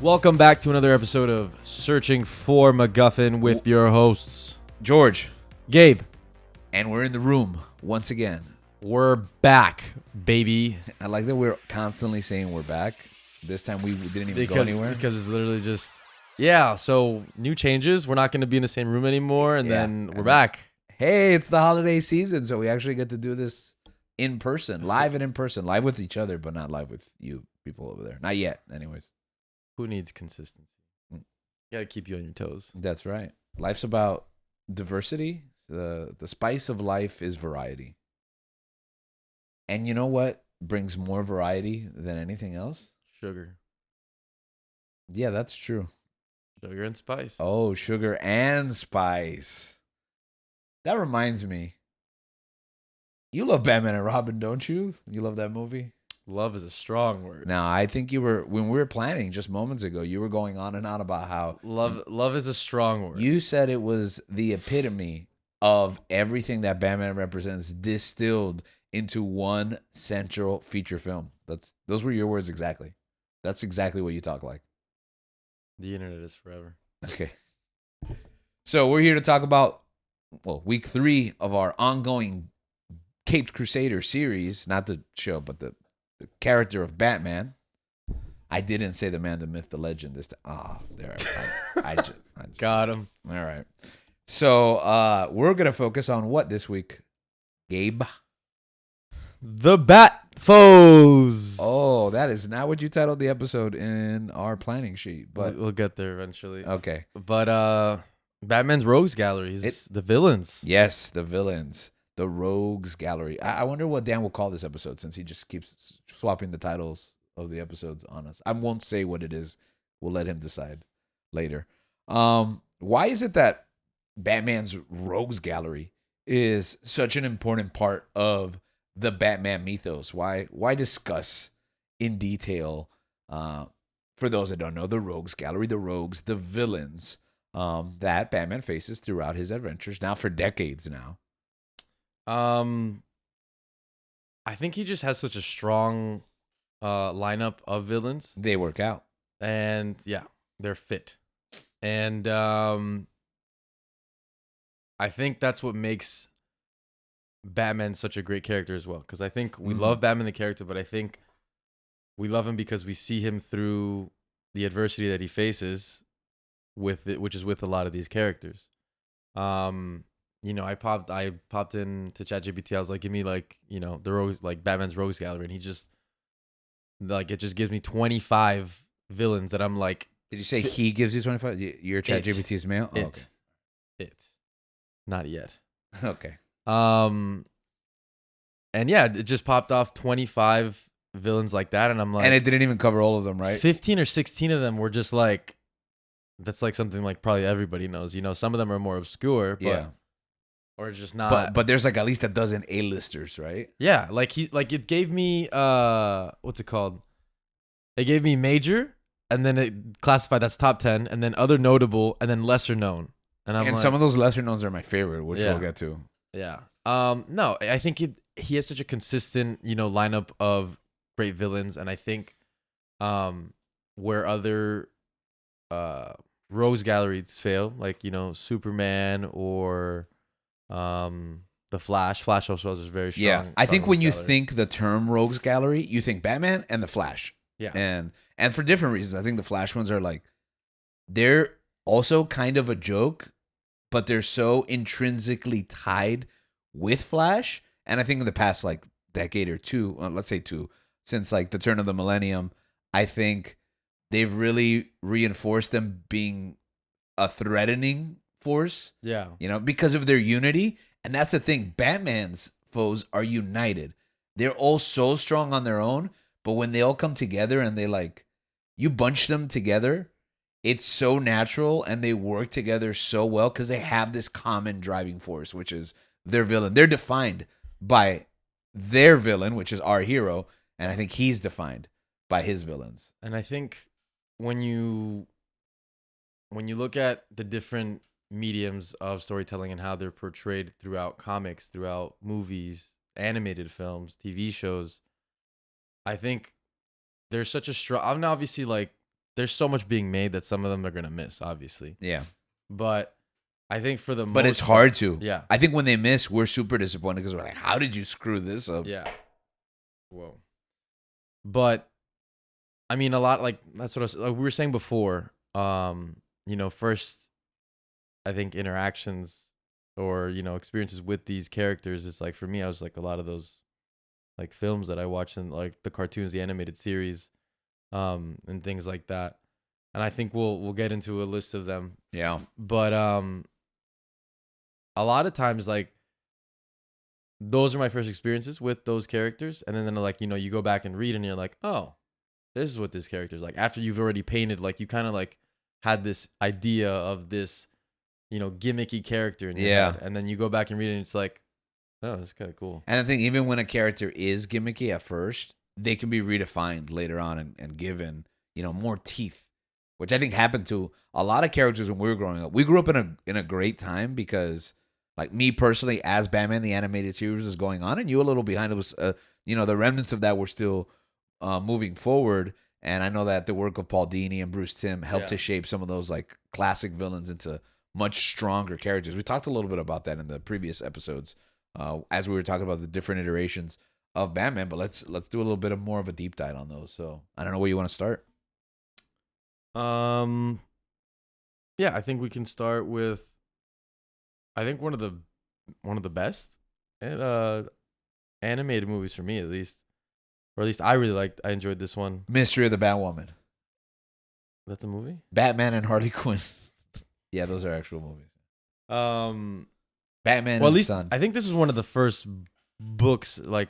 Welcome back to another episode of Searching for MacGuffin with your hosts, George, Gabe. and we're in the room once again. We're back, baby. I like that we're constantly saying we're back. This time we didn't even go anywhere. Because it's literally just, yeah, so new changes. We're not going to be in the same room anymore, and then we're back. Hey, it's the holiday season, so we actually get to do this in person, live and in person, live with each other, but not live with you people over there. Not yet, anyways. Who needs consistency? You got to keep you on your toes. That's right. Life's about diversity. The spice of life is variety. And you know what brings more variety than anything else? Sugar. Yeah, that's true. Sugar and spice. Oh, sugar and spice. That reminds me. You love Batman and Robin, don't you? You love that movie? Love is a strong word. Now, I think you were, when we were planning just moments ago, you were going on and on about how Love is a strong word. you said it was the epitome of everything that Batman represents distilled into one central feature film. Those were your words exactly. That's exactly what you talk like. The internet is forever. Okay. So we're here to talk about, week 3 of our ongoing Caped Crusader series. Not the show, but the character of Batman. I didn't say the man, the myth, the legend this time. Oh, there. I just Got him. All right. So we're going to focus on what this week, Gabe? The Bat Foes. Oh, that is not what you titled the episode in our planning sheet, but we'll get there eventually. okay. But Batman's Rogues Gallery is the villains. Yes, the villains, the Rogues Gallery. I wonder what Dan will call this episode since he just keeps swapping the titles of the episodes on us. I won't say what it is. We'll let him decide later. Why is it that Batman's Rogues Gallery is such an important part of the Batman mythos? Why discuss in detail, for those that don't know, the Rogues Gallery, the rogues, the villains that Batman faces throughout his adventures now for decades now? I think he just has such a strong lineup of villains. They work out. And yeah, they're fit. And I think that's what makes Batman such a great character as well. Because I think we love Batman the character, but I think we love him because we see him through the adversity that he faces with it, which is with a lot of these characters. I popped into ChatGPT. I was like, give me the rogues, like Batman's Rogues Gallery, and he just it just gives me 25 villains that I'm like. Did you say he gives you 25? Your ChatGPT's mail? Oh, okay. Not yet. Okay. And yeah, it just popped off 25 villains like that, and I'm like, And it didn't even cover all of them, right? 15 or 16 of them were just like, that's like something like probably everybody knows. Some of them are more obscure, but Yeah. or just not. But there's like at least a dozen A-listers, right? Yeah, it gave me what's it called? It gave me major, and then it classified that's top 10, and then other notable, and then lesser known. And some of those lesser knowns are my favorite, which we'll get to. Yeah. No, I think he has such a consistent, lineup of great villains, and I think where other Rogues Galleries fail, like Superman or the Flash. Flash also has a very strong. Yeah, I think when you gallery. think the term Rogues Gallery, you think Batman and the Flash. Yeah. And for different reasons. I think the Flash ones are like, they're also kind of a joke, but they're so intrinsically tied with Flash. And I think in the past like decade or two, let's say 2, since like the turn of the millennium, I think they've really reinforced them being a threatening force. Yeah. Because of their unity. And that's the thing. Batman's foes are united. They're all so strong on their own, but when they all come together and you bunch them together, it's so natural and they work together so well because they have this common driving force, which is their villain. They're defined by their villain, which is our hero, and I think he's defined by his villains. And I think when you look at the different mediums of storytelling and how they're portrayed throughout comics, throughout movies, animated films, TV shows, I think there's such a strong. I mean, obviously, like there's so much being made that some of them are gonna miss, obviously. Yeah. But I think for the But most it's hard to. Yeah. I think when they miss, we're super disappointed because we're like, how did you screw this up? Yeah. Whoa. But I mean, a lot like that's what like we were saying before. First, I think interactions or experiences with these characters is like for me, I was like a lot of those like films that I watched and like the cartoons, the animated series, and things like that. And I think we'll get into a list of them. Yeah. But a lot of times like those are my first experiences with those characters, and then like you go back and read and you're like, oh, this is what this character's like. After you've already painted, like you kind of like had this idea of this, gimmicky character in your head, and then you go back and read it and it's like, oh, that's kind of cool. And I think even when a character is gimmicky at first, they can be redefined later on and given, more teeth, which I think happened to a lot of characters when we were growing up. We grew up in a great time because, like me personally, as Batman the Animated Series is going on, and you a little behind, it was, the remnants of that were still moving forward. And I know that the work of Paul Dini and Bruce Timm helped to shape some of those like classic villains into much stronger characters. We talked a little bit about that in the previous episodes as we were talking about the different iterations of Batman. But let's do a little bit of more of a deep dive on those. So I don't know where you want to start. Yeah, I think we can start with, I think one of the best animated movies for me, at least. Or at least I enjoyed this one. Mystery of the Batwoman. That's a movie? Batman and Harley Quinn. Yeah, those are actual movies. Batman well, and at least Son. I think this is one of the first books, like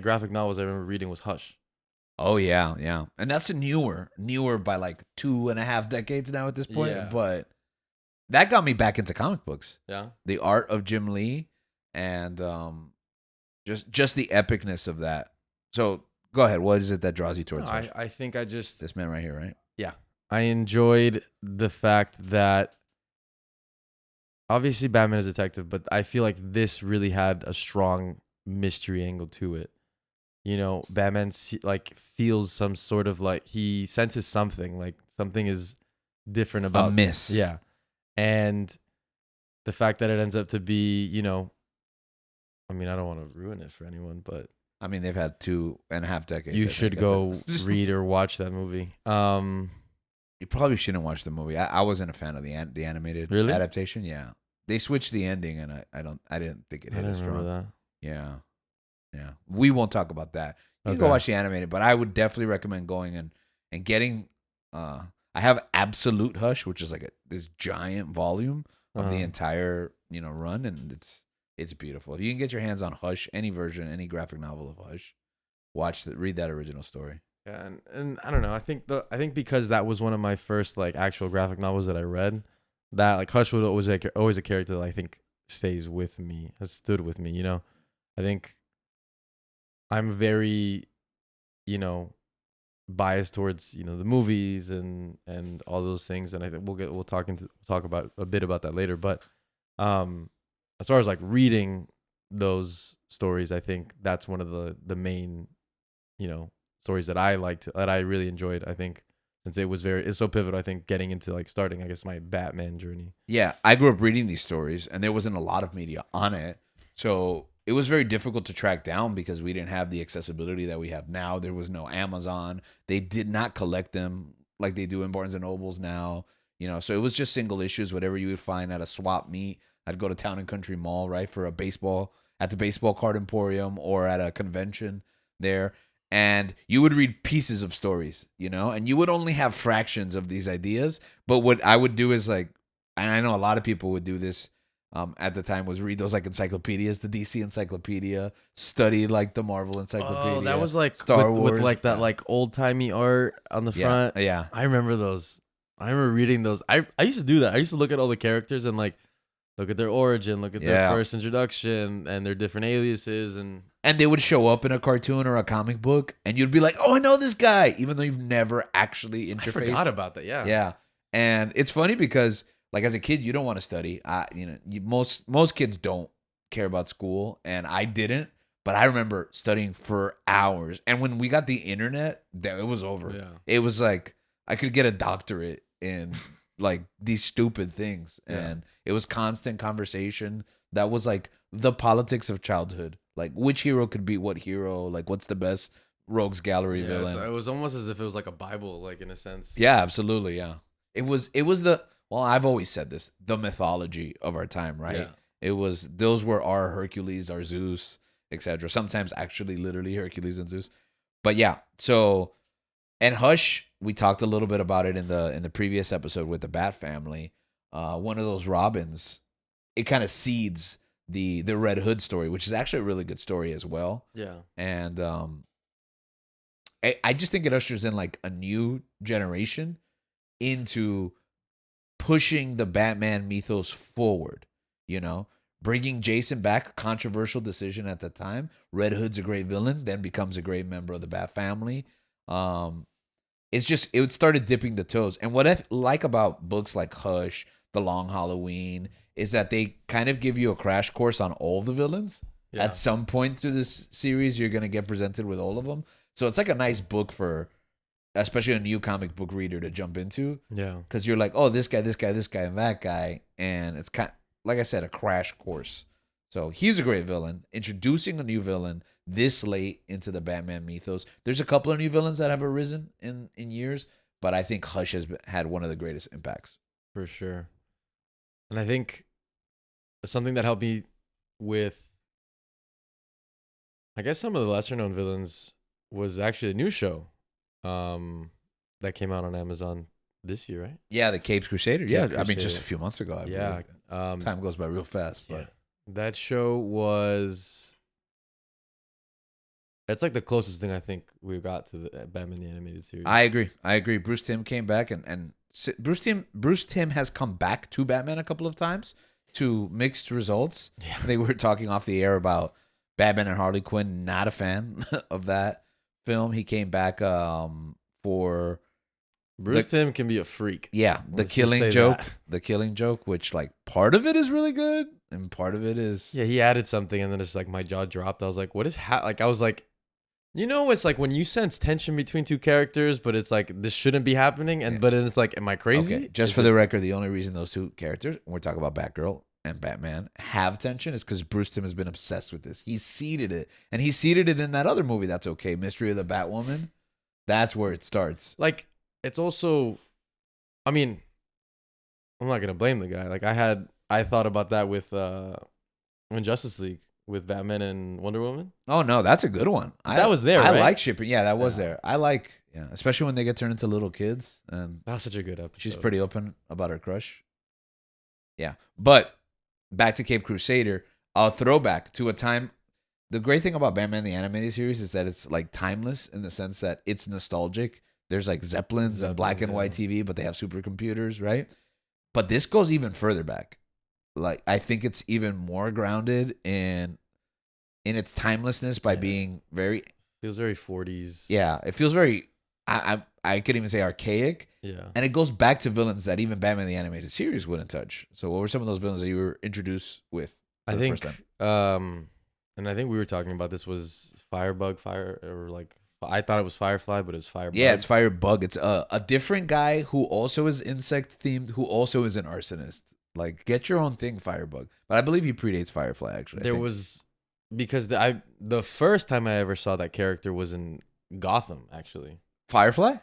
graphic novels I remember reading was Hush. Oh, yeah, yeah. And that's a newer by like 2.5 decades now at this point. Yeah. But that got me back into comic books. Yeah. The art of Jim Lee and just the epicness of that. So go ahead. What is it that draws you towards Hush? I think I just... This man right here, right? Yeah. I enjoyed the fact that obviously Batman is a detective, but I feel like this really had a strong mystery angle to it. Batman like feels some sort of like he senses something, like something is different about a miss. Yeah. And the fact that it ends up to be, I mean, I don't want to ruin it for anyone, but I mean, they've had 2.5 decades. You should go read or watch that movie. You probably shouldn't watch the movie. I wasn't a fan of the animated adaptation. Yeah, they switched the ending, and I didn't think it hit as strong. That. Yeah. We won't talk about that. You can go watch the animated, but I would definitely recommend going and getting. I have Absolute Hush, which is like this giant volume of the entire run, and it's beautiful. If you can get your hands on Hush, any version, any graphic novel of Hush, read that original story. Yeah, and I don't know. I think because that was one of my first like actual graphic novels that I read, that like Hush was always a character that I think stays with me, has stood with me. I think I'm very, biased towards the movies and all those things, and I think we'll talk about a bit about that later. But as far as like reading those stories, I think that's one of the main, stories that I really enjoyed. I think since it's so pivotal, I think getting into like starting, I guess, my Batman journey. Yeah, I grew up reading these stories, and there wasn't a lot of media on it, so it was very difficult to track down because we didn't have the accessibility that we have now. There was no Amazon. They did not collect them like they do in Barnes and Nobles now. So it was just single issues, whatever you would find at a swap meet. I'd go to Town and Country Mall, right, for at the baseball card emporium or at a convention there. And you would read pieces of stories, and you would only have fractions of these ideas. But what I would do is like, and I know a lot of people would do this at the time, was read those like encyclopedias, the DC encyclopedia, study like the Marvel encyclopedia. Oh, that was like Star Wars with like that like old timey art on the front. Yeah. I remember those. I remember reading those. I used to do that. I used to look at all the characters and like look at their origin, look at their first introduction and their different aliases, and they would show up in a cartoon or a comic book, and you'd be like, "Oh, I know this guy," even though you've never actually interfaced. I forgot about that. Yeah. Yeah, and it's funny because like as a kid, you don't want to study. Most kids don't care about school, and I didn't. But I remember studying for hours, and when we got the internet, it was over. Yeah. It was like I could get a doctorate in like these stupid things. Yeah. And it was constant conversation. That was like the politics of childhood. Like which hero could beat what hero? Like what's the best rogues gallery Yeah, villain? it was almost as if it was like a Bible, like in a sense. Yeah, absolutely. Yeah. It was the, well, I've always said this, the mythology of our time, right? Yeah. It was, those were our Hercules, our Zeus, etc. Sometimes actually literally Hercules and Zeus. But yeah, so, and Hush, we talked a little bit about it in the previous episode with the Bat Family. One of those Robins, it kind of seeds the Red Hood story, which is actually a really good story as well. Yeah. And I just think it ushers in like a new generation into pushing the Batman mythos forward, you know, bringing Jason back, a controversial decision at the time. Red Hood's a great villain, then becomes a great member of the Bat family. It's just, it started dipping the toes. And what I like about books like Hush, The Long Halloween, is that they kind of give you a crash course on all the villains. Yeah. At some point through this series, you're going to get presented with all of them. So it's like a nice book for, especially a new comic book reader to jump into. Yeah. Because you're like, oh, this guy, and that guy. And it's kind of, like I said, a crash course. So he's a great villain. Introducing a new villain this late into the Batman mythos. There's a couple of new villains that have arisen in years, but I think Hush has had one of the greatest impacts. For sure. And I think something that helped me with, I guess, some of the lesser known villains was actually a new show that came out on Amazon this year, right? Yeah, the Capes Crusader. Yeah, Capes I mean, just Crusader. a few months ago. I Yeah. believe. Time goes by real fast. But Yeah. That show was, it's like the closest thing I think we got to the Batman the Animated Series. I agree. Bruce Timm came back, and Bruce Timm has come back to Batman a couple of times to mixed results. Yeah. They were talking off the air about Batman and Harley Quinn. Not a fan of that film. He came back for Bruce Timm can be a freak. the Let's just Killing say Joke. that. The Killing Joke, which like part of it is really good, and part of it is Yeah, he added something, and then it's like my jaw dropped. I was like, "What is like?" I was like, you know, it's like when you sense tension between two characters, but it's like this shouldn't be happening, and Yeah. but then it's like, am I crazy? Okay, just Is for it- the record, the only reason those two characters, we're talking about Batgirl and Batman, have tension is because Bruce Timm has been obsessed with this. He seeded it, and he seeded it in that other movie. That's okay, Mystery of the Batwoman. That's where it starts. like it's also, I mean, I'm not gonna blame the guy. Like I thought about that with Justice League with Batman and Wonder Woman. Oh no, that's a good one. That was there, I right? like shipping. Yeah, that was Yeah. there. I like, yeah, especially when they get turned into little kids, and That was such a good episode. she's pretty open about her crush. Yeah, but back to Cape Crusader, a throwback to a time. The great thing about Batman the Animated Series is that it's like timeless in the sense that it's nostalgic. There's like Zeppelins and black and white yeah. TV, but they have supercomputers, right? But this goes even further back. Like I think it's even more grounded in its timelessness by Yeah. being very, Feels very 40s. yeah. It feels very, I could even say archaic. Yeah. And it goes back to villains that even Batman the Animated Series wouldn't touch. So what were some of those villains that you were introduced with? I the think, first time? and I think we were talking about this was Firebug, or like I thought it was Firefly, but it was Firebug. Yeah, it's Firebug. It's a different guy who also is insect themed, who also is an arsonist. Like, get your own thing, Firebug. But I believe he predates Firefly. Actually, I There think. was, because the first time I ever saw that character was in Gotham, actually. Firefly.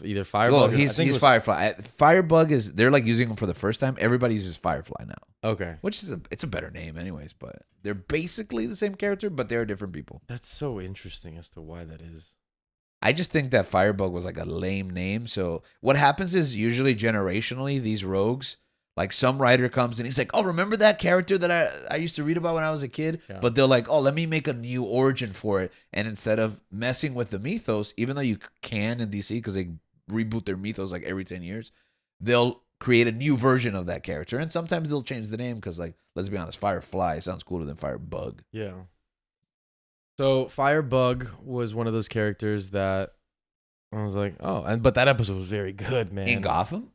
Either Firebug. Well, or- I he's think it was- Firefly. Firebug is, they're like using him for the first time. Everybody uses Firefly now, Okay, which is it's a better name, anyways. But they're basically the same character, but they're different people. that's so interesting as to why that is. I just think that Firebug was like a lame name. So what happens is usually generationally, these rogues, like some writer comes and he's like, oh, remember that character that I used to read about when I was a kid? Yeah. But they're like, oh, let me make a new origin for it. And instead of messing with the mythos, even though you can in DC because they reboot their mythos like every 10 years, they'll create a new version of that character. And sometimes they'll change the name because, like, let's be honest, Firefly sounds cooler than Firebug. Yeah. So Firebug was one of those characters that I was like, oh, but that episode was very good, man. In Gotham?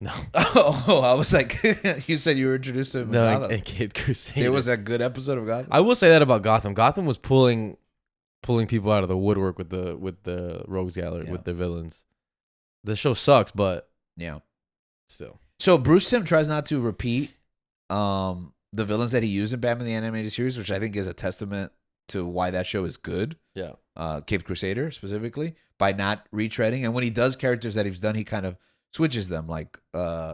No, Oh, I was like, you said you were introduced to him in no, Gotham. in Kid Crusader. There was a good episode of Gotham. I will say that about Gotham. Gotham was pulling people out of the woodwork with the Rogues Gallery, Yeah. with the villains. the show sucks, but Yeah. still. So Bruce Timm tries not to repeat the villains that he used in Batman the Animated Series, which I think is a testament to why that show is good. Yeah. Caped Crusader specifically, by not retreading. And when he does characters that he's done, he kind of switches them. Like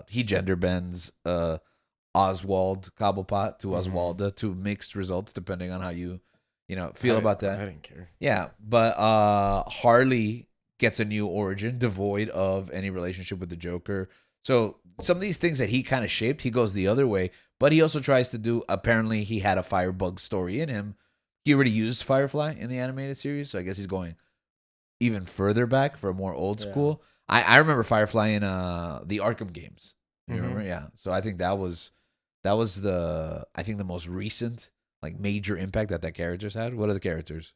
he gender bends Oswald Cobblepot to Oswalda to mixed results depending on how you feel about that. I didn't care. Yeah, but Harley gets a new origin devoid of any relationship with the Joker. So some of these things that he kind of shaped, he goes the other way. But he also tries to do, apparently he had a Firebug story in him. He already used Firefly in the animated series, so I guess he's going even further back for a more old school. I remember Firefly in the Arkham games. You remember? Yeah. So I think that was the most recent like major impact that character's had. What are the characters?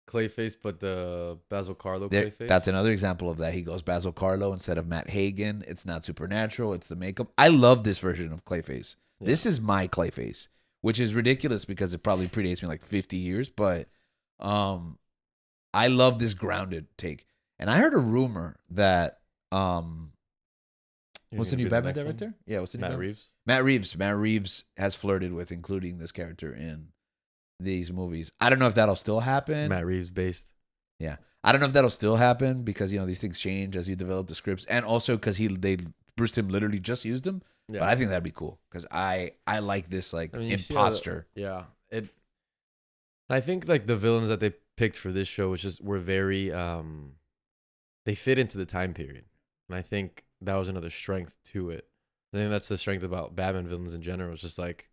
Clayface, but the Basil Carlo Clayface. That's another example of that. He goes Basil Carlo instead of Matt Hagen. It's not supernatural. It's the makeup. I love this version of Clayface. Yeah. This is my Clayface, which is ridiculous because it probably predates me like 50 years. But I love this grounded take. And I heard a rumor that what's the new Batman director? Yeah, what's the new Matt Reeves? Matt Reeves has flirted with including this character in these movies. I don't know if that'll still happen. Matt Reeves based. Yeah. I don't know if that'll still happen because these things change as you develop the scripts, and also because Bruce Timm literally just used them. Yeah. But I think that'd be cool because I like this imposter. I think like the villains that they picked for this show were very they fit into the time period, and I think that was another strength to it. I think that's the strength about Batman villains in general. It's just like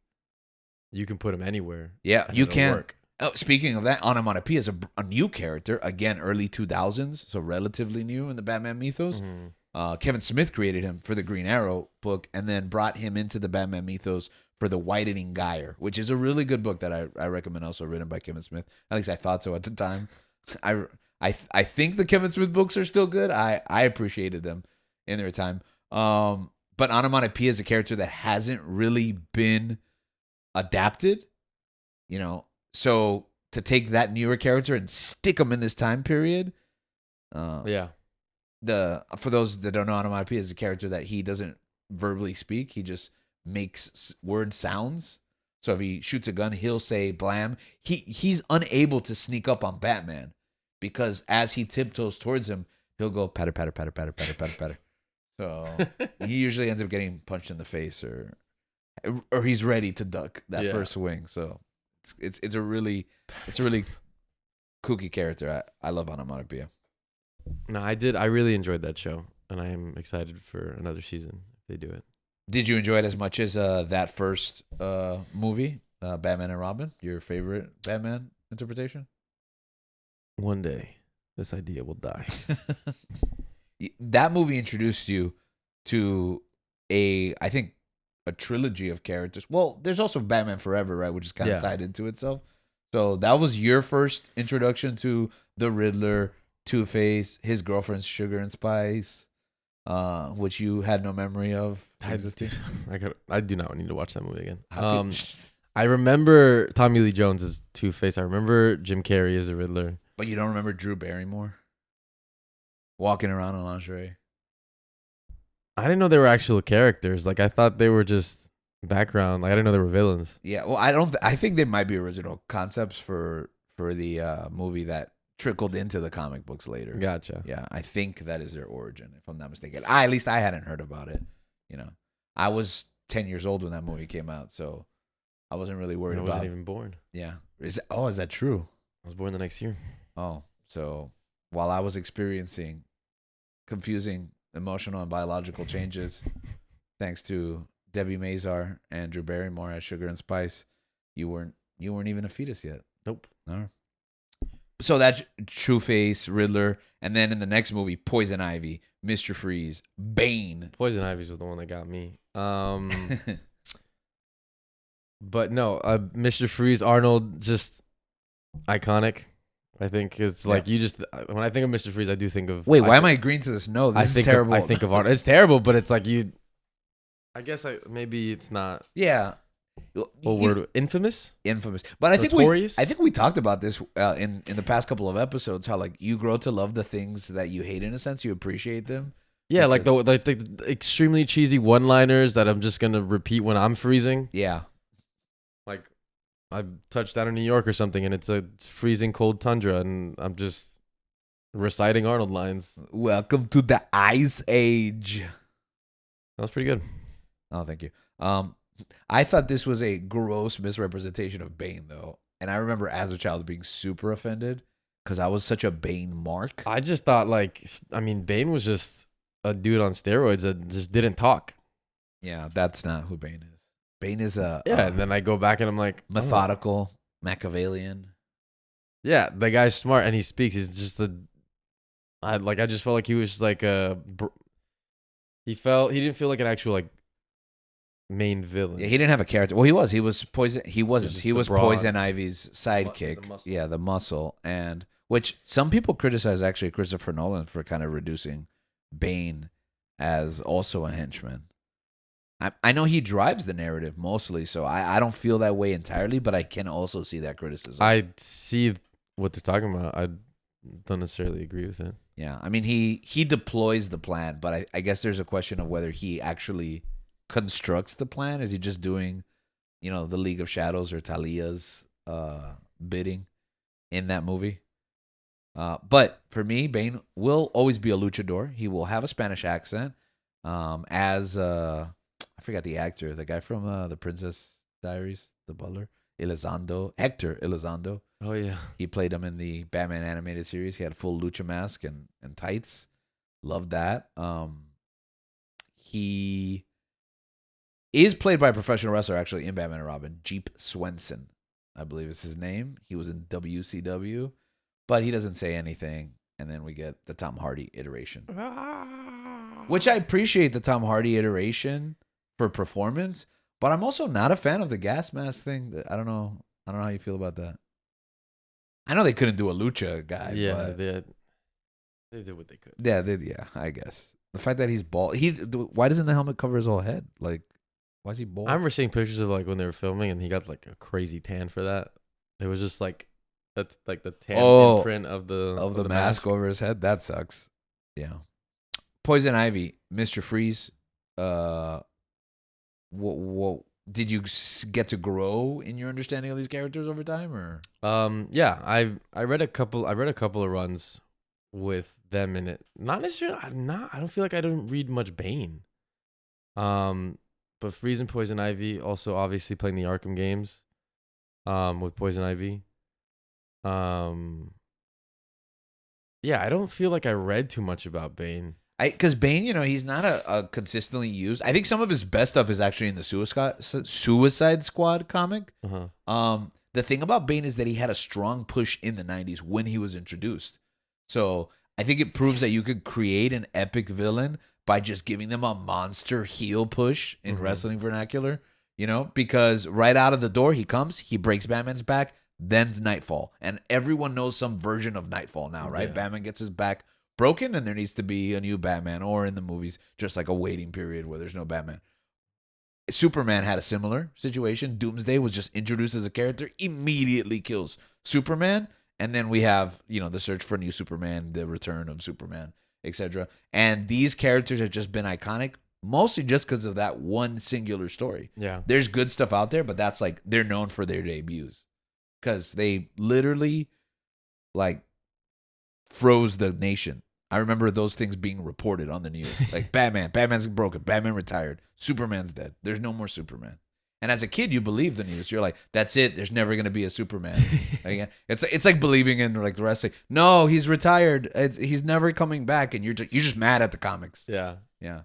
you can put them anywhere. Yeah, you can. Work. Oh, speaking of that, Onomatopoeia is a new character. Again, early 2000s, so relatively new in the Batman mythos. Mm-hmm. Kevin Smith created him for the Green Arrow book and then brought him into the Batman mythos for the Whitening Gyre, which is a really good book that I recommend, also written by Kevin Smith. At least I thought so at the time. I think the Kevin Smith books are still good. I appreciated them in their time. But Onomatopoeia is a character that hasn't really been adapted, so to take that newer character and stick him in this time period, for those that don't know, Onomatopoeia is a character that he doesn't verbally speak, he just makes word sounds. So if he shoots a gun, he'll say blam. He's unable to sneak up on Batman because as he tiptoes towards him, he'll go patter patter patter patter patter patter patter. So he usually ends up getting punched in the face or he's ready to duck that first swing. So it's a really kooky character. I love Onomatopoeia. No, I really enjoyed that show, and I am excited for another season if they do it. Did you enjoy it as much as that first movie, Batman and Robin? Your favorite Batman interpretation? One day, this idea will die. That movie introduced you to I think a trilogy of characters. Well, there's also Batman Forever, right, which is kind of tied into itself. So that was your first introduction to the Riddler, Two-Face, his girlfriend's Sugar and Spice, which you had no memory of existing. I do not need to watch that movie again. I remember Tommy Lee Jones as Two-Face. I remember Jim Carrey as the Riddler. But you don't remember Drew Barrymore walking around in lingerie? I didn't know they were actual characters. Like, I thought they were just background. Like, I didn't know they were villains. Yeah, well, I think they might be original concepts for the movie that trickled into the comic books later. Gotcha. Yeah, I think that is their origin, if I'm not mistaken. At least I hadn't heard about it. I was 10 years old when that movie came out, so I wasn't really worried about it. I wasn't even born. Yeah. Is that true? I was born the next year. Oh, so while I was experiencing confusing emotional and biological changes, thanks to Debbie Mazar and Drew Barrymore as Sugar and Spice, you weren't even a fetus yet. Nope. No. So that's Two-Face, Riddler, and then in the next movie, Poison Ivy, Mr. Freeze, Bane. Poison Ivy was the one that got me. But no, Mr. Freeze, Arnold, just iconic. I think it's like you just when I think of Mr. Freeze, I do think of. Wait, why am I agreeing to this? No, this is terrible. I think of Arnold. It's terrible, but it's like you. I guess maybe it's not. Yeah, What word? Infamous? Infamous. But Notorious? I think we talked about this in the past couple of episodes. How like you grow to love the things that you hate. In a sense, you appreciate them. Yeah, like Because- the extremely cheesy one-liners that I'm just gonna repeat when I'm freezing. Yeah. Like I touched down in New York or something, and it's freezing cold tundra, and I'm just reciting Arnold lines. Welcome to the Ice Age. That was pretty good. Oh, thank you. I thought this was a gross misrepresentation of Bane, though, and I remember as a child being super offended because I was such a Bane mark. I just thought Bane was just a dude on steroids that just didn't talk. Yeah, that's not who Bane is. Bane is a And then I go back and I'm like, methodical, Machiavellian. yeah, the guy's smart and he speaks. He's just I just felt like he was just like he didn't feel like an actual like main villain. Yeah, he didn't have a character. Well, he was. He was Poison. He wasn't. just He the was brawn. Poison Ivy's sidekick. The muscle. Yeah, the muscle, and which some people criticize actually Christopher Nolan for kind of reducing Bane as also a henchman. I know he drives the narrative mostly, so I don't feel that way entirely, but I can also see that criticism. I see what they're talking about. I don't necessarily agree with it. Yeah, I mean he deploys the plan, but I guess there's a question of whether he actually constructs the plan. Is he just doing, the League of Shadows or Talia's bidding in that movie? But for me, Bane will always be a luchador. He will have a Spanish accent. As I forgot the actor, the guy from the Princess Diaries, the butler, Hector Elizondo. Oh yeah. He played him in the Batman animated series. He had a full lucha mask and tights. Loved that. He is played by a professional wrestler actually in Batman and Robin. Jeep Swenson, I believe is his name. He was in WCW, but he doesn't say anything. And then we get the Tom Hardy iteration, which I appreciate the Tom Hardy iteration for performance, but I'm also not a fan of the gas mask thing. I don't know how you feel about that. I know they couldn't do a lucha guy. Yeah, but they did what they could. yeah, I guess the fact that he's bald. Why doesn't the helmet cover his whole head? Like, why is he bald? I remember seeing pictures of like when they were filming, and he got like a crazy tan for that. It was just like that's like the tan imprint of the mask over his head. That sucks. Yeah. Poison Ivy, Mr. Freeze. What did you get to grow in your understanding of these characters over time, or? Yeah, I read a couple of runs with them in it. Not necessarily. I don't feel like I didn't read much Bane. But Freeze and Poison Ivy also obviously playing the Arkham games. With Poison Ivy. Yeah, I don't feel like I read too much about Bane. Because Bane, he's not a consistently used. I think some of his best stuff is actually in the Suicide Squad comic. Uh-huh. The thing about Bane is that he had a strong push in the 90s when he was introduced. So I think it proves that you could create an epic villain by just giving them a monster heel push in wrestling vernacular. Because right out of the door he comes, he breaks Batman's back, then's Nightfall. And everyone knows some version of Nightfall now, right? Yeah. Batman gets his back broken and there needs to be a new Batman, or in the movies just like a waiting period where there's no Batman. Superman had a similar situation. Doomsday was just introduced as a character, immediately kills Superman, and then we have the search for a new Superman, the return of Superman, etc. And these characters have just been iconic mostly just because of that one singular story. Yeah. There's good stuff out there, but that's like they're known for their debuts because they literally like froze the nation. I remember those things being reported on the news. Like Batman's broken, Batman retired, Superman's dead. There's no more Superman. And as a kid, you believe the news. You're like, that's it. There's never going to be a Superman. It's like believing in like the wrestling. No, he's retired. He's never coming back. And you're just mad at the comics. Yeah. Yeah.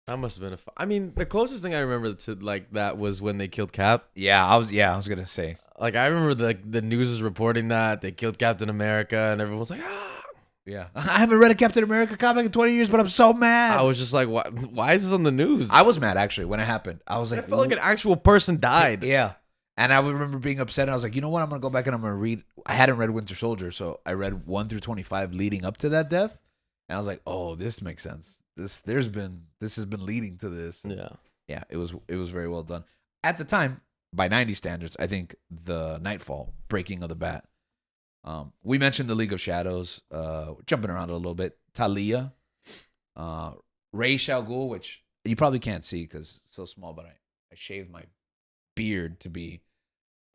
That must have been the closest thing I remember to like that was when they killed Cap. Yeah, I was going to say. Like I remember the news was reporting that they killed Captain America and everyone was like, ah. Yeah. I haven't read a Captain America comic in 20 years, but I'm so mad. I was just like, why is this on the news? I was mad actually when it happened. I was like, I felt like an actual person died. Yeah. And I remember being upset. And I was like, you know what? I'm going to go back and I'm going to read. I hadn't read Winter Soldier, so I read 1 through 25 leading up to that death. And I was like, oh, this makes sense. This has been leading to this. Yeah. Yeah, it was very well done. At the time, by 90 standards, I think the Nightfall, Breaking of the Bat. We mentioned the League of Shadows, jumping around a little bit. Talia, Ra's al Ghul, which you probably can't see because it's so small, but I shaved my beard to be.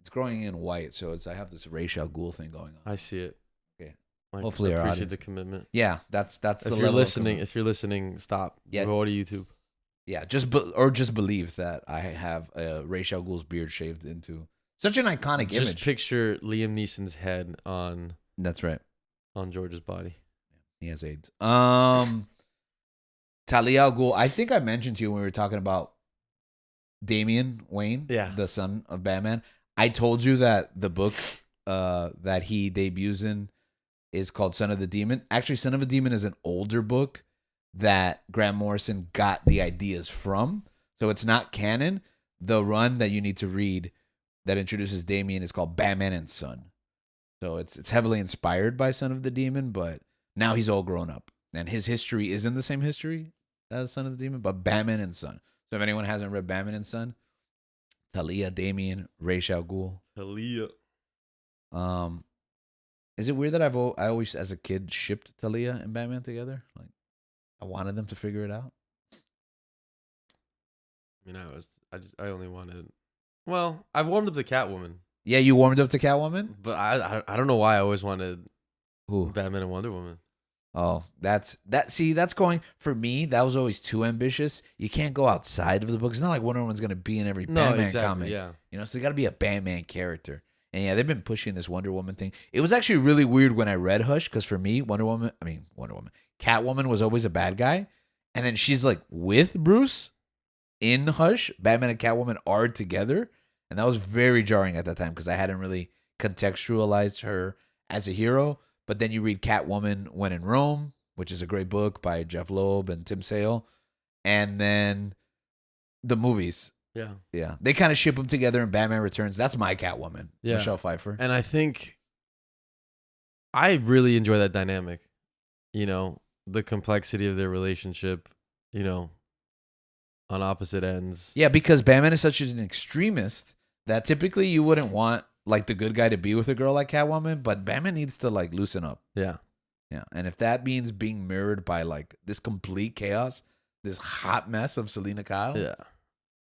It's growing in white, so I have this Ra's al Ghul thing going on. I see it. Okay. I Hopefully our appreciate audience- the commitment. Yeah, that's the If you're level of listening, commitment. if you're listening, stop. Yeah. Go to YouTube. Yeah, just believe that I have Ra's al Ghul's beard shaved into such an iconic Just image. picture Liam Neeson's head on That's right. George's body. He has AIDS. Talia al Ghul. I think I mentioned to you when we were talking about Damian Wayne, the son of Batman. I told you that the book that he debuts in is called Son of the Demon. Actually, Son of a Demon is an older book that Grant Morrison got the ideas from. So it's not canon. The run that you need to read that introduces Damian is called Batman and Son. So it's heavily inspired by Son of the Demon, but now he's all grown up. And his history isn't the same history as Son of the Demon, but Batman and Son. So if anyone hasn't read Batman and Son, Talia, Damian, Ra's al Ghul. Talia. Is it weird that I always, as a kid, shipped Talia and Batman together? Like, I wanted them to figure it out. I mean, I only wanted. Well, I've warmed up to Catwoman. Yeah, you warmed up to Catwoman? But I don't know why I always wanted Who? Batman and Wonder Woman. Oh, that's going, for me, that was always too ambitious. You can't go outside of the book. It's not like Wonder Woman's going to be in every Batman comic. Yeah. You know, so you got to be a Batman character. And yeah, they've been pushing this Wonder Woman thing. It was actually really weird when I read Hush, because for me, Catwoman was always a bad guy. And then she's like with Bruce in Hush. Batman and Catwoman are together. And that was very jarring at that time because I hadn't really contextualized her as a hero. But then you read Catwoman When in Rome, which is a great book by Jeff Loeb and Tim Sale. And then the movies. Yeah. Yeah. They kind of ship them together in Batman Returns. That's my Catwoman. Yeah. Michelle Pfeiffer. And I think I really enjoy that dynamic. You know, the complexity of their relationship, you know, on opposite ends. Yeah, because Batman is such an extremist that typically you wouldn't want like the good guy to be with a girl like Catwoman, but Batman needs to like loosen up. Yeah. Yeah. And if that means being mirrored by like this complete chaos, this hot mess of Selena Kyle. Yeah.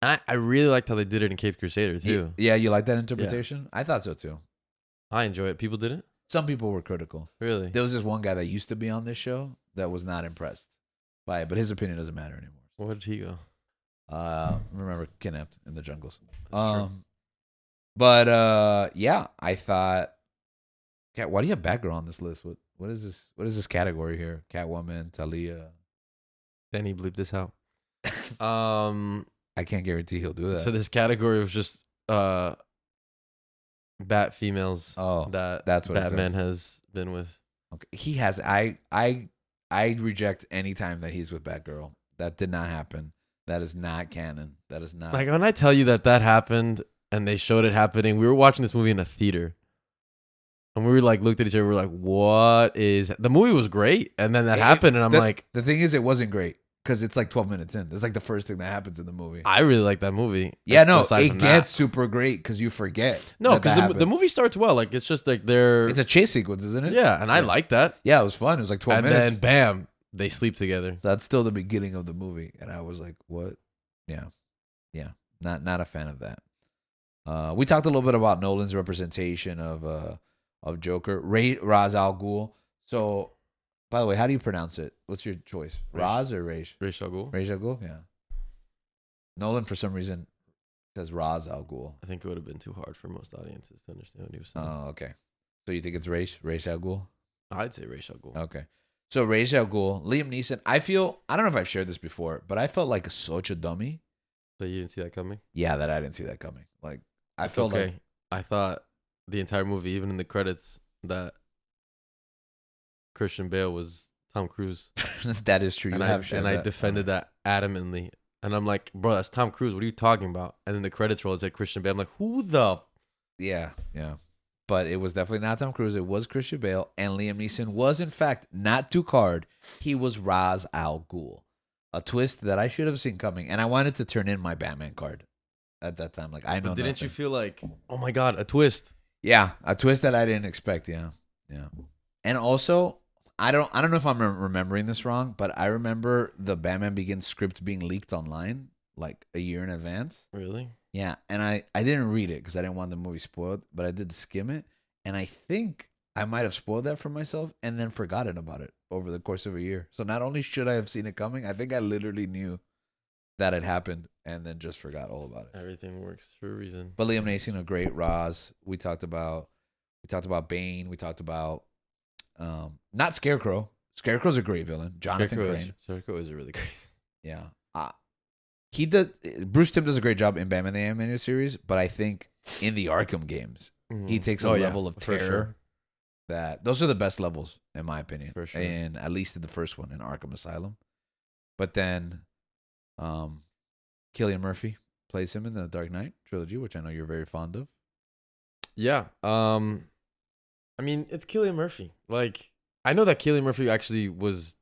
And I really liked how they did it in Cape Crusader too. Yeah, you like that interpretation? Yeah. I thought so too. I enjoy it. People didn't? Some people were critical. Really? There was this one guy that used to be on this show that was not impressed by it, but his opinion doesn't matter anymore. Where did he go? Remember Kidnapped in the Jungles. That's true. But yeah, I thought, Cat, why do you have Batgirl on this list? What is this? What is this category here? Catwoman, Talia. Then he bleeped this out. I can't guarantee he'll do that. So this category was just bat females that that's what Batman has been with. Okay. He has. I reject any time that he's with Batgirl. That did not happen. That is not canon. That is not. Like when I tell you that happened and they showed it happening, we were watching this movie in a theater. And we were like, looked at each other, we were like, what is... The movie was great. And then that happened and I'm like... The thing is, it wasn't great. Because it's like 12 minutes in. It's like the first thing that happens in the movie. I really like that movie. Yeah, no, it gets super great because you forget. No, because the movie starts well. Like, it's just like they're... It's a chase sequence, isn't it? Yeah, and I like that. Yeah, it was fun. It was like 12 minutes. And then, bam, they sleep together. So that's still the beginning of the movie. And I was like, what? Yeah. Yeah. Not a fan of that. We talked a little bit about Nolan's representation of Joker. Ra's al Ghul. So... By the way, how do you pronounce it? What's your choice? Ra's or Ra's? Ra's al Ghul. Ra's al Ghul, yeah. Nolan, for some reason, says Ra's al Ghul. I think it would have been too hard for most audiences to understand what he was saying. Oh, okay. So you think it's Ra's al Ghul? I'd say Ra's al Ghul. Okay. So Ra's al Ghul, Liam Neeson. I don't know if I've shared this before, but I felt like such a dummy. That you didn't see that coming? Yeah, that I didn't see that coming. Like, I felt like... I thought the entire movie, even in the credits, that Christian Bale was Tom Cruise. That is true. I defended that adamantly. And I'm like, bro, that's Tom Cruise. What are you talking about? And then the credits roll, it said Christian Bale. I'm like, who the? Yeah. But it was definitely not Tom Cruise. It was Christian Bale. And Liam Neeson was, in fact, not Ducard. He was Ra's al Ghul. A twist that I should have seen coming. And I wanted to turn in my Batman card. at that time. Like I know. But didn't you nothing. feel like, oh my god, a twist? Yeah, a twist that I didn't expect. Yeah, yeah. And also, I don't know if I'm remembering this wrong, but I remember the Batman Begins script being leaked online like a year in advance. Really? Yeah, and I didn't read it because I didn't want the movie spoiled, but I did skim it, and I think I might have spoiled that for myself and then forgotten about it over the course of a year. So not only should I have seen it coming, I think I literally knew that it happened and then just forgot all about it. Everything works for a reason. But Liam Neeson, a great Roz. We talked about Bane. We talked about not Scarecrow. Scarecrow's a great villain. Jonathan Crane. Scarecrow is a really great. Yeah. He does. Bruce Timm does a great job in Batman the Animated Series, but I think in the Arkham games, he takes a level of terror sure. that those are the best levels in my opinion. For sure. And at least in the first one in Arkham Asylum. But then, Cillian Murphy plays him in the Dark Knight trilogy, which I know you're very fond of. Yeah. I mean, it's Cillian Murphy. Like, I know that Cillian Murphy actually was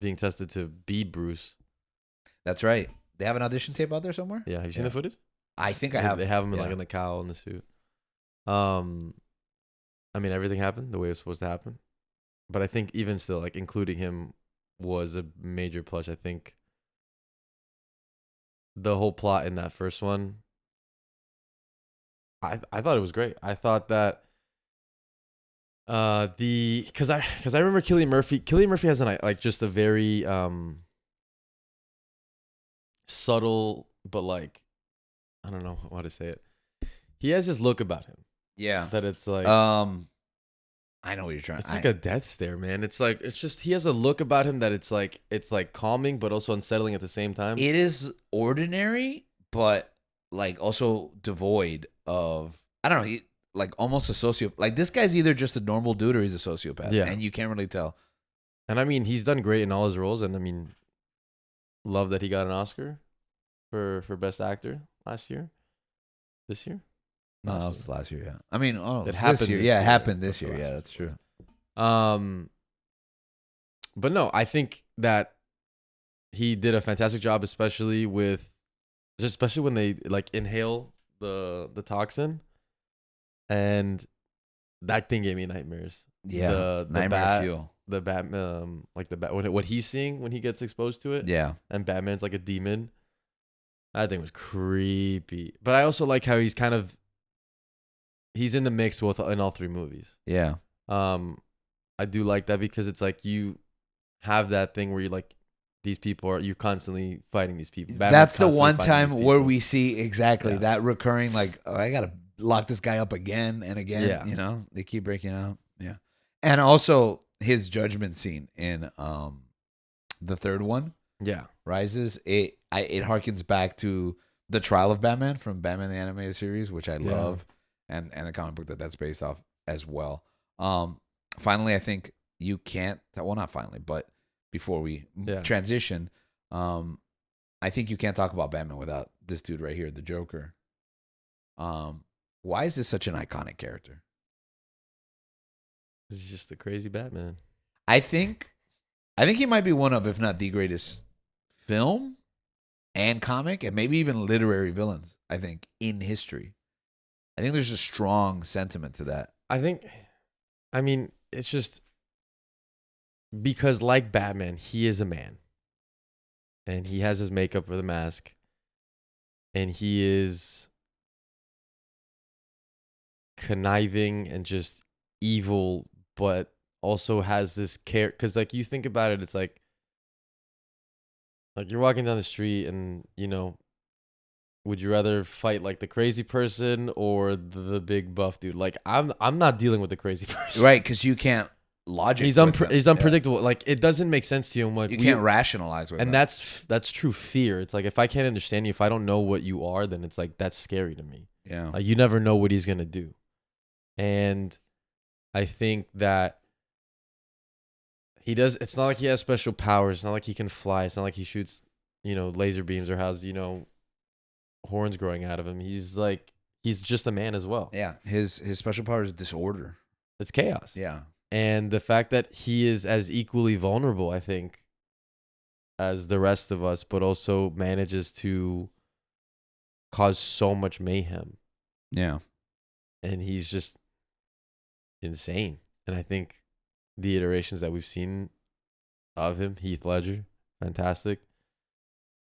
being tested to be Bruce. That's right. They have an audition tape out there somewhere. Yeah. Have you seen the footage? I think I have. They have him in, like in the cowl and the suit. I mean, everything happened the way it was supposed to happen, but I think even still, like including him was a major plus. I think the whole plot in that first one, I thought it was great. I thought that because I remember Cillian Murphy has an like just a very subtle, but like I don't know how to say it. He has this look about him. Yeah. That it's like I know what you're trying. It's like a death stare, man. It's like it's just he has a look about him that it's like calming but also unsettling at the same time. It is ordinary, but like also devoid of I don't know. He like almost a sociopath. Like this guy's either just a normal dude or he's a sociopath. Yeah, and you can't really tell. And I mean, he's done great in all his roles, and I mean, love that he got an Oscar for best actor last year. This year. No, that was last year. Yeah, I mean, it happened. This year. Yeah, it happened this year. Yeah, that's true. But no, I think that he did a fantastic job, especially when they like inhale the toxin, and that thing gave me nightmares. Yeah, the nightmare fuel. The Batman, like the bat, what he's seeing when he gets exposed to it. Yeah, and Batman's like a demon. That thing was creepy, but I also like how he's in the mix in all three movies. Yeah. I do like that because it's like you have that thing where you're constantly fighting these people. That's the one time where we see exactly that recurring, like, oh, I got to lock this guy up again and again. Yeah. You know, they keep breaking out. Yeah. And also his judgment scene in the third one. Yeah. Rises. It harkens back to the trial of Batman from Batman the Animated Series, which I love. And the comic book that's based off as well. Finally, I think you can't. Well, not finally, but before we transition, I think you can't talk about Batman without this dude right here, the Joker. Why is this such an iconic character? He's just a crazy Batman. I think he might be one of, if not the greatest, film and comic, and maybe even literary villains. I think in history. I think there's a strong sentiment to that. I mean, it's just because like Batman, he is a man. And he has his makeup or the mask. And he is conniving and just evil, but also has this care. Because like you think about it, it's like you're walking down the street and, you know, would you rather fight like the crazy person or the big buff dude? Like I'm not dealing with the crazy person, right? Because you can't logic. He's unpredictable. Yeah. Like it doesn't make sense to you. Like you can't rationalize with. And that's true fear. It's like if I can't understand you, if I don't know what you are, then it's like that's scary to me. Yeah. Like you never know what he's gonna do, and I think that he does. It's not like he has special powers. It's not like he can fly. It's not like he shoots, laser beams or has, horns growing out of him. He's just a man as well. Yeah. His special power is disorder. It's chaos. Yeah. And the fact that he is as equally vulnerable, I think, as the rest of us, but also manages to cause so much mayhem, Yeah. and he's just insane. And I think the iterations that we've seen of him, Heath Ledger, fantastic.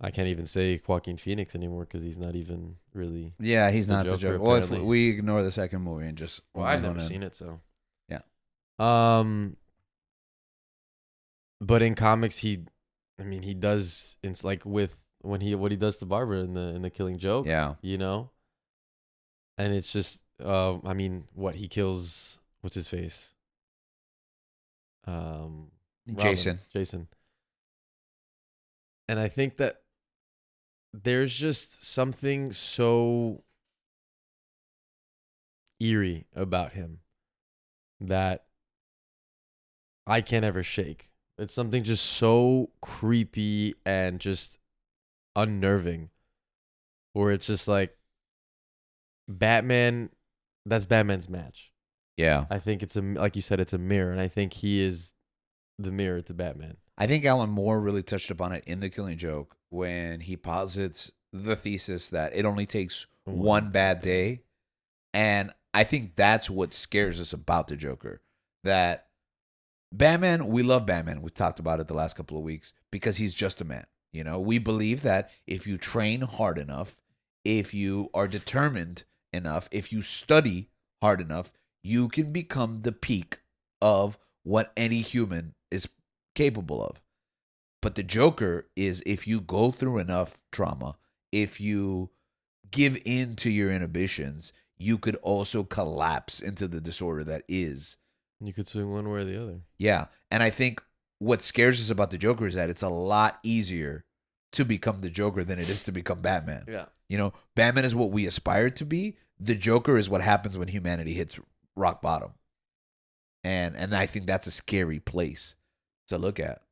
I can't even say Joaquin Phoenix anymore because he's not even really Yeah, he's the not the Joker, Joker. Well, if apparently. we ignore the second movie and just Well, I've never seen it, so Yeah. But in comics, he does. It's like with what he does to Barbara in the Killing Joke. Yeah. You know, and it's just what he kills. What's his face? Robin, Jason. And I think that there's just something so eerie about him that I can't ever shake. It's something just so creepy and just unnerving, where it's just like Batman. That's Batman's match. Yeah. I think like you said, it's a mirror, and I think he is the mirror to Batman. I think Alan Moore really touched upon it in The Killing Joke when he posits the thesis that it only takes one bad day. And I think that's what scares us about the Joker. That Batman, we love Batman. We've talked about it the last couple of weeks because he's just a man. You know, we believe that if you train hard enough, if you are determined enough, if you study hard enough, you can become the peak of what any human is capable of. But the Joker is if you go through enough trauma, if you give in to your inhibitions, you could also collapse into the disorder that is. You could swing one way or the other. Yeah. And I think what scares us about the Joker is that it's a lot easier to become the Joker than it is to become Batman. Yeah. You know, Batman is what we aspire to be. The Joker is what happens when humanity hits rock bottom. And I think that's a scary place to look at.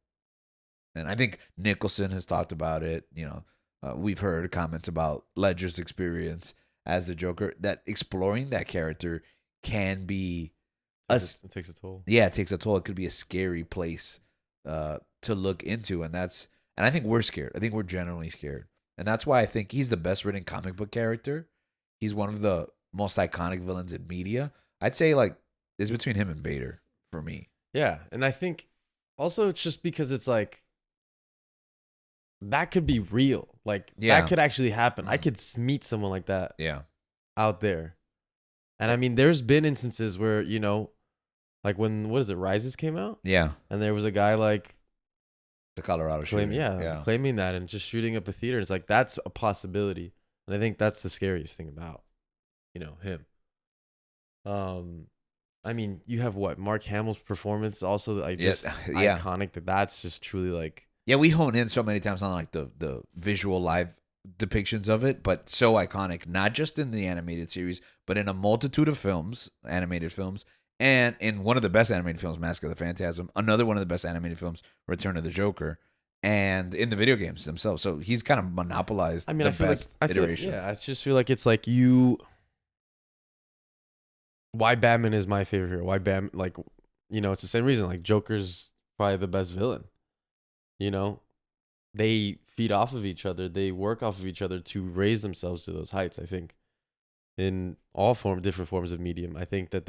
And I think Nicholson has talked about it. You know, we've heard comments about Ledger's experience as the Joker, that exploring that character can be It takes a toll. Yeah, it takes a toll. It could be a scary place to look into, and I think we're scared. I think we're generally scared, and that's why I think he's the best written comic book character. He's one of the most iconic villains in media. I'd say like it's between him and Vader for me. Yeah, and I think also it's just because it's like that could be real. Like Yeah. that could actually happen. I could meet someone like that Yeah, out there. And I mean, there's been instances where, you know, like when Rises came out, yeah. and there was a guy like The Colorado shooting. claiming that and just shooting up a theater. It's like that's a possibility, and I think that's the scariest thing about, you know, him. I mean, you have what Mark Hamill's performance also like just Yeah. iconic. That's just truly like Yeah, we hone in so many times on like the visual live depictions of it, but so iconic, not just in the animated series, but in a multitude of films, animated films, and in one of the best animated films, Mask of the Phantasm, another one of the best animated films, Return of the Joker, and in the video games themselves. So he's kind of monopolized the best iterations. I just feel like it's like why Batman is my favorite hero. Why Batman, like, you know, it's the same reason. Like Joker's probably the best villain. You know, they feed off of each other. They work off of each other to raise themselves to those heights. I think in all different forms of medium. I think that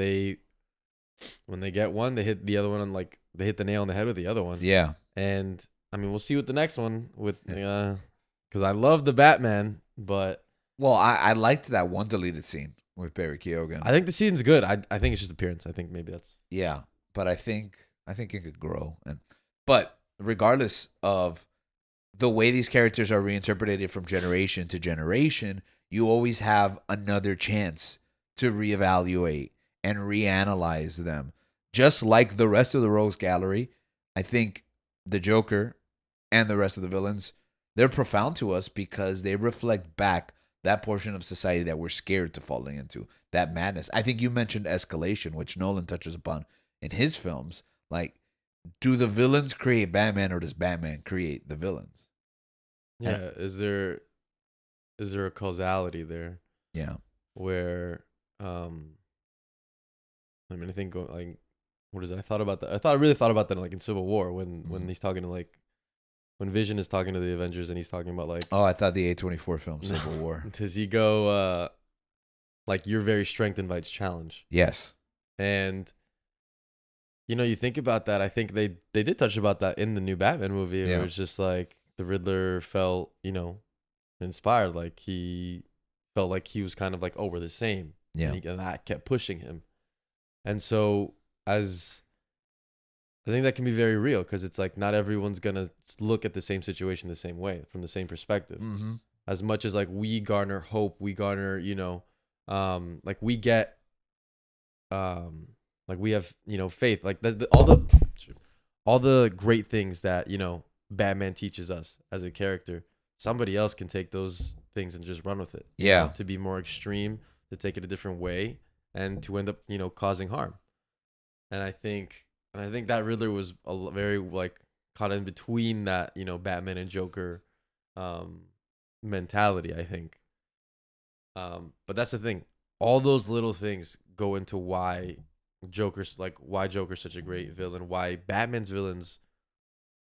when they get one, they hit the other one on like they hit the nail on the head with the other one. Yeah. And I mean, we'll see with the next one with because I love the Batman, but Well, I liked that one deleted scene with Barry Keoghan. I think the season's good. I think it's just appearance. I think maybe that's Yeah, but I think it could grow. But regardless of the way these characters are reinterpreted from generation to generation, you always have another chance to reevaluate and reanalyze them. Just like the rest of the Rogues Gallery, I think the Joker and the rest of the villains, they're profound to us because they reflect back that portion of society that we're scared to falling into, that madness. I think you mentioned escalation, which Nolan touches upon in his films. Like, do the villains create Batman or does Batman create the villains? yeah. Is there a causality there? Yeah. Where I mean, I think like what is it? I really thought about that like in Civil War when he's talking to like when Vision is talking to the Avengers and he's talking about like, Oh, I thought the A24 film Civil War. does he go like your very strength invites challenge? Yes. And you think about that. I think they did touch about that in the new Batman movie. Yeah. Where it's just like the Riddler felt inspired, like he felt like he was kind of like, oh, we're the same. Yeah. And that kept pushing him. And so I think that can be very real, because it's like not everyone's gonna look at the same situation the same way from the same perspective. Mm-hmm. As much as like we garner hope, we garner like we get like we have faith, like all the great things that Batman teaches us as a character. Somebody else can take those things and just run with it. Yeah. To be more extreme, to take it a different way, and to end up causing harm. And I think that Riddler was very like caught in between that Batman and Joker mentality, I think. But that's the thing. All those little things go into why Joker's such a great villain, why Batman's villains,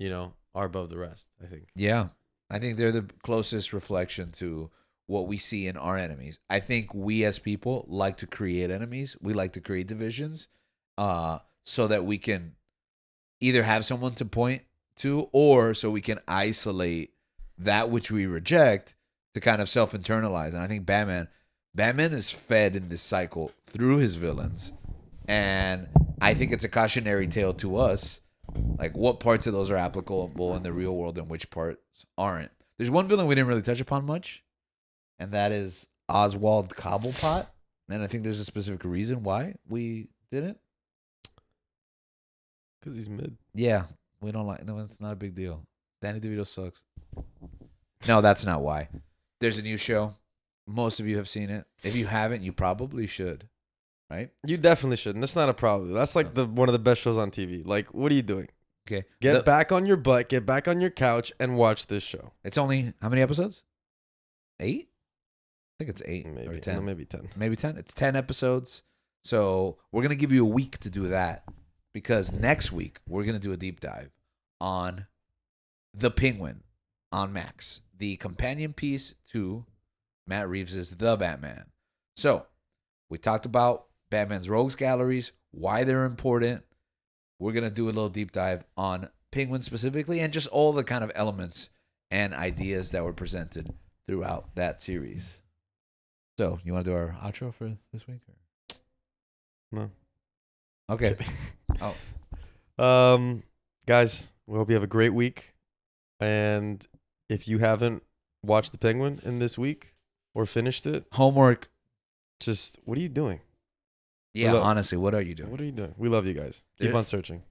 are above the rest, I think. Yeah. I think they're the closest reflection to what we see in our enemies. I think we as people like to create enemies. We like to create divisions so that we can either have someone to point to, or so we can isolate that which we reject to kind of self-internalize. And I think Batman is fed in this cycle through his villains. And I think it's a cautionary tale to us, like what parts of those are applicable in the real world and which parts aren't. There's one villain we didn't really touch upon much, and that is Oswald Cobblepot. And I think there's a specific reason why we didn't. Because he's mid. Yeah, we don't like. No, it's not a big deal. Danny DeVito sucks. No, that's not why. There's a new show. Most of you have seen it. If you haven't, you probably should. Right? You definitely shouldn't. That's not a problem. That's like one of the best shows on TV. Like, what are you doing? Okay. Get back on your butt, get back on your couch, and watch this show. It's only how many episodes? 8? I think it's 8 Maybe or 10. No, maybe 10. Maybe 10. It's 10 episodes. So we're gonna give you a week to do that, because next week we're gonna do a deep dive on The Penguin on Max, the companion piece to Matt Reeves' The Batman. So we talked about Batman's rogues galleries, why they're important. We're going to do a little deep dive on Penguin specifically, and just all the kind of elements and ideas that were presented throughout that series. So, you want to do our outro for this week? Or? No. Okay. Oh. Guys, we hope you have a great week. And if you haven't watched The Penguin in this week or finished it, Homework. just what are you doing? Yeah, honestly, what are you doing? What are you doing? We love you guys. Keep on searching.